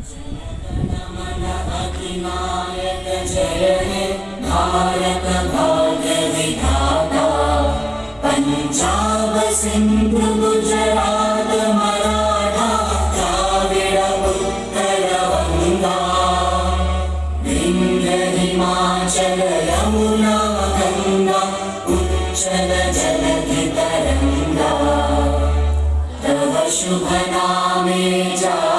जनगण अधिनायक जय हे भारत भाग्य विधाता। पंजाब सिंध गुजरात मराठा द्राविड़ उत्कल गंगा। विंध्य हिमाचल यमुना गंगा उच्चल जलधि तरंगा। तव शुभ नामे जा